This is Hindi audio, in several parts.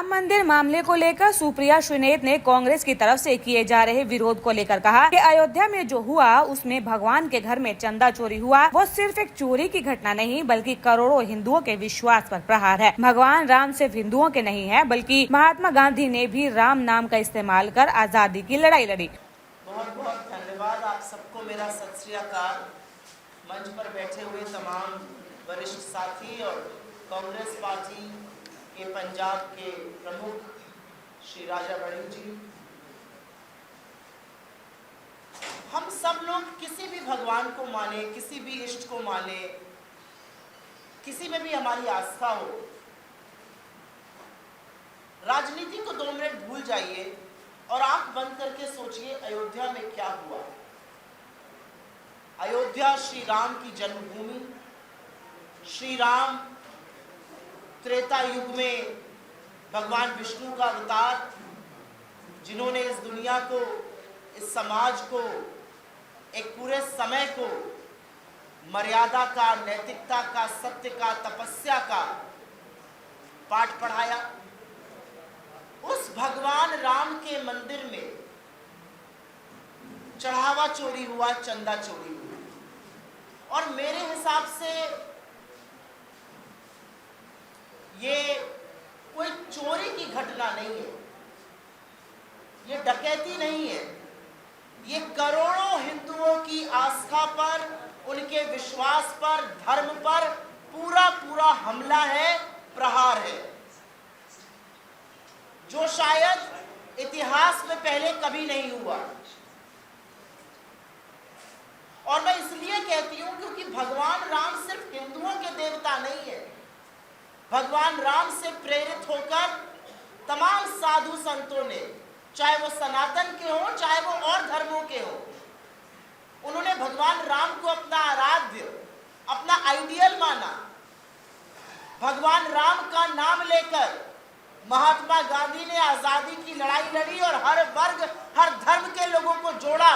राम मंदिर मामले को लेकर सुप्रिया श्रीनेत ने कांग्रेस की तरफ से किए जा रहे विरोध को लेकर कहा कि अयोध्या में जो हुआ उसमें भगवान के घर में चंदा चोरी हुआ, वो सिर्फ एक चोरी की घटना नहीं बल्कि करोड़ों हिंदुओं के विश्वास पर प्रहार है। भगवान राम सिर्फ हिंदुओं के नहीं है बल्कि महात्मा गांधी ने भी राम नाम का इस्तेमाल कर आजादी की लड़ाई लड़ी। बहुत बहुत धन्यवाद आप सबको। मेरा सत श्री अकाल। मंच पर बैठे हुए तमाम वरिष्ठ साथी और कांग्रेस पार्टी के पंजाब के प्रमुख श्री राजा बड़ी जी, हम सब लोग किसी भी भगवान को माने, किसी भी इष्ट को माने, किसी में भी हमारी आस्था हो, राजनीति को 2 मिनट भूल जाइए और आंख बंद करके सोचिए अयोध्या में क्या हुआ। अयोध्या श्री राम की जन्मभूमि, श्री राम त्रेता युग में भगवान विष्णु का अवतार, जिन्होंने इस दुनिया को, इस समाज को, एक पूरे समय को मर्यादा का, नैतिकता का, सत्य का, तपस्या का पाठ पढ़ाया। उस भगवान राम के मंदिर में चढ़ावा चोरी हुआ, चंदा चोरी हुआ, और मेरे हिसाब से ये कोई चोरी की घटना नहीं है, ये डकैती नहीं है, ये करोड़ों हिंदुओं की आस्था पर, उनके विश्वास पर, धर्म पर पूरा पूरा हमला है, प्रहार है, जो शायद इतिहास में पहले कभी नहीं हुआ। और मैं इसलिए कहती हूं क्योंकि भगवान राम सिर्फ हिंदुओं के देवता नहीं है। भगवान राम से प्रेरित होकर तमाम साधु संतों ने, चाहे वो सनातन के हो, चाहे वो और धर्मों के हो, उन्होंने भगवान राम को अपना आराध्य, अपना आइडियल माना। भगवान राम का नाम लेकर महात्मा गांधी ने आजादी की लड़ाई लड़ी और हर वर्ग, हर धर्म के लोगों को जोड़ा।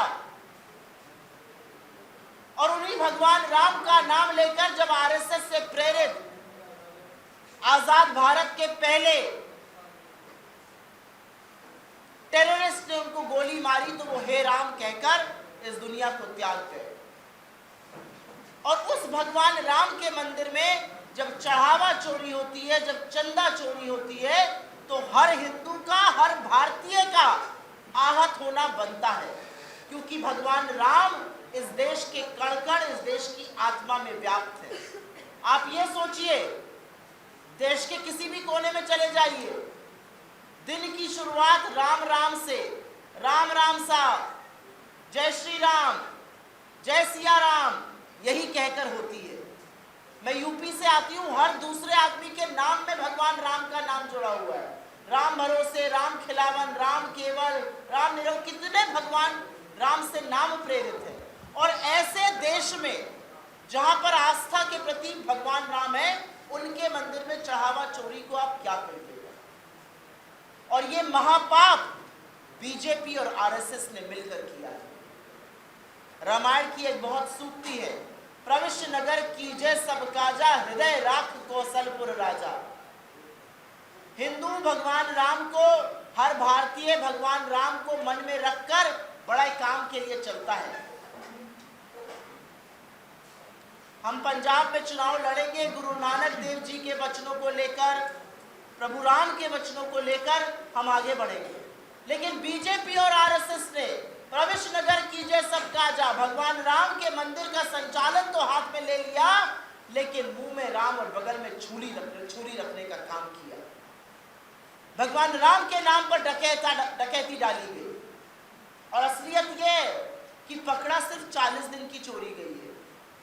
और उन्हीं भगवान राम का नाम लेकर जब आरएसएस से प्रेरित आजाद भारत के पहले टेररिस्ट ने उनको गोली मारी तो वो हे राम कहकर इस दुनिया को त्याग गए। और उस भगवान राम के मंदिर में जब चढ़ावा चोरी होती है, जब चंदा चोरी होती है, तो हर हिंदू का, हर भारतीय का आहत होना बनता है, क्योंकि भगवान राम इस देश के कण-कण, इस देश की आत्मा में व्याप्त है। आप ये सोचिए, देश के किसी भी कोने में चले जाइए, दिन की शुरुआत राम राम से, राम राम साहब, जय श्री राम, जय सिया राम, यही कहकर होती है। मैं यूपी से आती हूँ, हर दूसरे आदमी के नाम में भगवान राम का नाम जुड़ा हुआ है। राम भरोसे, राम खिलावन, राम केवल, राम निरव, कितने भगवान राम से नाम प्रेरित है। और ऐसे देश में जहां पर आस्था के प्रतीक भगवान राम है, उनके मंदिर में चढ़ावा चोरी को आप क्या कहेंगे? और ये महापाप बीजेपी और आरएसएस ने मिलकर किया है। रामायण की एक बहुत सूक्ति है, प्रविश्य नगर कीजय सब काजा, हृदय राख कौशलपुर राजा। हिंदू भगवान राम को, हर भारतीय भगवान राम को मन में रखकर बड़ा काम के लिए चलता है। हम पंजाब में चुनाव लड़ेंगे गुरु नानक देव जी के वचनों को लेकर, प्रभु राम के वचनों को लेकर हम आगे बढ़ेंगे। लेकिन बीजेपी और आरएसएस ने प्रविश्य नगर कीजिए सब काजा, भगवान राम के मंदिर का संचालन तो हाथ में ले लिया, लेकिन मुंह में राम और बगल में छुरी रखने का काम किया। भगवान राम के नाम पर डकैती डाली गई। और असलियत यह कि पकड़ा सिर्फ 40 दिन की चोरी गई है।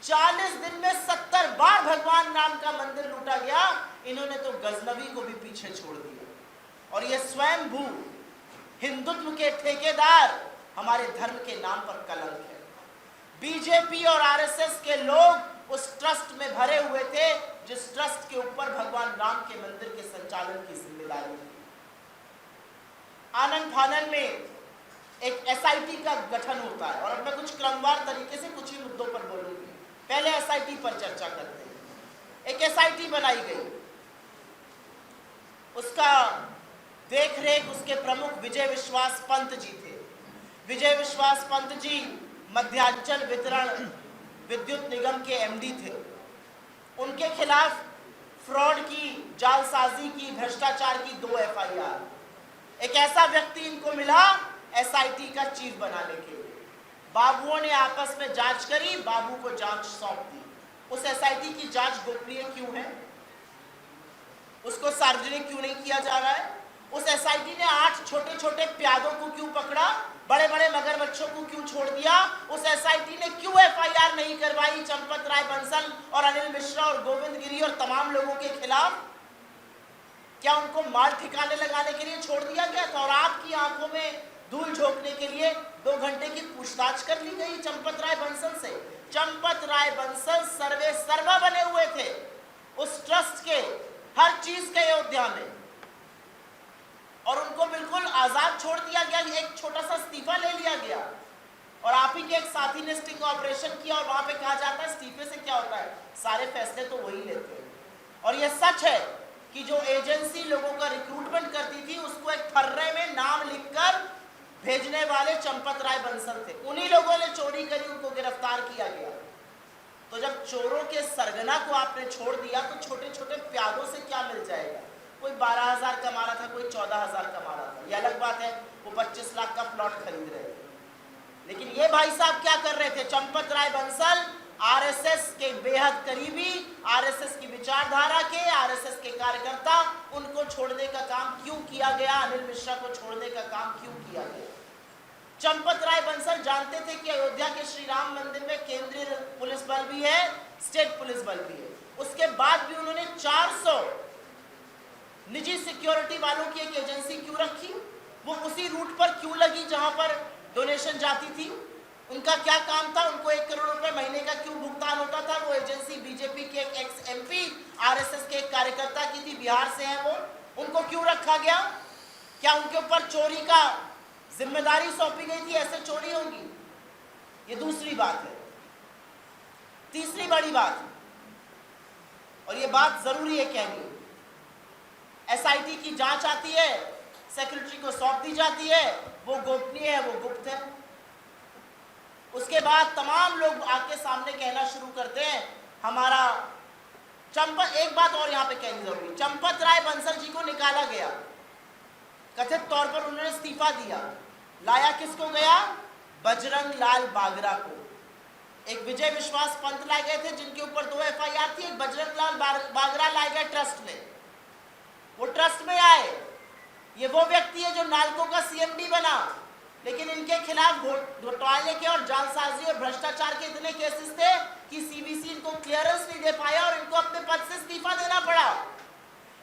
40 दिन में 70 बार भगवान राम का मंदिर लूटा गया। इन्होंने तो गजनवी को भी पीछे छोड़ दिया। और ये स्वयंभू हिंदुत्व के ठेकेदार हमारे धर्म के नाम पर कलंक है। बीजेपी और आरएसएस के लोग उस ट्रस्ट में भरे हुए थे जिस ट्रस्ट के ऊपर भगवान राम के मंदिर के संचालन की जिम्मेदारी थी। आनंद फानन में एक एसआईटी का गठन होता है, और अब मैं कुछ क्रमवार तरीके से कुछ ही मुद्दों पर बोलूंगी। पहले एसआईटी पर चर्चा करते हैं। एक एसआईटी बनाई गई, उसका देखरेख उसके प्रमुख विजय विश्वास पंत जी थे। विजय विश्वास पंत जी मध्यांचल वितरण विद्युत निगम के एमडी थे। उनके खिलाफ फ्रॉड की, जालसाजी की, भ्रष्टाचार की 2 एफआईआर। एक ऐसा व्यक्ति इनको मिला एसआईटी का चीफ बनाने के लिए। बाबुओं ने आपस में जांच करी, बाबू को जांच सौंप दी। उस एसआईटी की जांच गोपनीय क्यों है? उसको सार्वजनिक क्यों नहीं किया जा रहा है? उस एसआईटी ने 8 छोटे छोटे प्यादों को क्यों पकड़ा? बड़े बड़े मगरमच्छों को क्यों छोड़ दिया? उस एसआईटी ने क्यों एफआईआर नहीं करवाई चंपत राय बंसल और अनिल मिश्रा और गोविंद गिरी और तमाम लोगों के खिलाफ? क्या उनको माल ठिकाने लगाने के लिए छोड़ दिया गया था और आपकी आंखों में धूल झोंकने के लिए 2 घंटे की पूछताछ कर ली गई चंपत राय बंसल से? चंपत राय बंसल सर्वे सर्वा बने हुए थे उस ट्रस्ट के हर चीज के अयोध्या में, और उनको बिल्कुल आजाद छोड़ दिया गया। एक छोटा सा इस्तीफा ले लिया गया और आप ही के एक साथी ने स्टिंग ऑपरेशन किया और वहां पे कहा जाता है इस्तीफे से क्या होता है, सारे फैसले तो वही लेते हैं। और यह सच है कि जो एजेंसी लोगों का रिक्रूटमेंट करती थी उसको एक फर्रे में नाम लिखकर भेजने वाले चंपत राय बंसल थे। उन्हीं लोगों ने चोरी करी, उनको गिरफ्तार किया गया। तो जब चोरों के सरगना को आपने छोड़ दिया तो छोटे छोटे प्यादों से क्या मिल जाएगा? कोई 12,000 कमा रहा था, कोई 14,000 कमा रहा था। यह अलग बात है, वो 25 लाख का प्लॉट खरीद रहे थे। लेकिन ये भाई साहब क्या कर रहे थे? चंपत राय बंसल आरएसएस के बेहद करीबी, आरएसएस की विचारधारा के, आरएसएस के कार्यकर्ता, उनको छोड़ने का काम क्यों किया गया? अनिल मिश्रा को छोड़ने का काम क्यों किया गया? चंपत राय बंसल जानते थे कि अयोध्या के श्री राम मंदिर में केंद्रीय पुलिस बल भी है, स्टेट पुलिस बल भी है। उसके बाद भी उन्होंने 400 निजी सिक्योरिटी वालों की एक एजेंसी क्यों रखी? वो उसी रूट पर क्यों लगी जहां पर डोनेशन जाती थी? उनका क्या काम था? उनको 1 करोड़ रुपए महीने का क्यों भुगतान होता था? वो एजेंसी बीजेपी के एक एक्स एमपी, आरएसएस के एक कार्यकर्ता की थी, बिहार से है वो। उनको क्यों रखा गया? क्या उनके ऊपर चोरी का जिम्मेदारी सौंपी गई थी? ऐसे चोरी होगी? ये दूसरी बात है। तीसरी बड़ी बात, और ये बात जरूरी है कहनी, एसआईटी की जांच आती है, सेक्रेटरी को सौंप दी जाती है, वो गोपनीय है, वो गुप्त है। उसके बाद तमाम लोग आके सामने कहना शुरू करते हैं हमारा चंपत। एक बात और यहाँ पे कहनी जरूरी, चंपत राय बंसल जी को निकाला गया, कथित तौर पर उन्होंने इस्तीफा दिया। लाया किसको गया? बजरंग लाल बागरा को। एक विजय विश्वास पंत लाए गए थे जिनके ऊपर 2 एफआईआर थी, एक बजरंग लाल बागरा लाए गए ट्रस्ट में। वो ट्रस्ट में आए, ये वो व्यक्ति है जो नालको का सीएमडी बना, लेकिन इनके खिलाफ घोटाले के और जालसाजी और भ्रष्टाचार के इतने केसेस थे कि सीबीसी इनको क्लियरेंस नहीं दे पाया और इनको अपने पद से इस्तीफा देना पड़ा।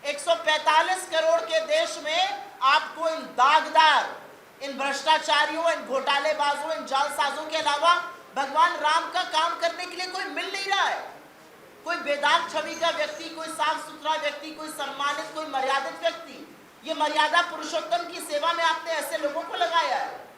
145 करोड़ के देश में आपको इन दागदार, इन भ्रष्टाचारियों, इन घोटालेबाजों, इन जालसाजों के अलावा भगवान राम का काम करने के लिए कोई मिल नहीं रहा है। कोई बेदाग छवि का व्यक्ति, कोई साफ सुथरा व्यक्ति, कोई सम्मानित, कोई मर्यादित व्यक्ति। ये मर्यादा पुरुषोत्तम की सेवा में आपने ऐसे लोगों को लगाया है।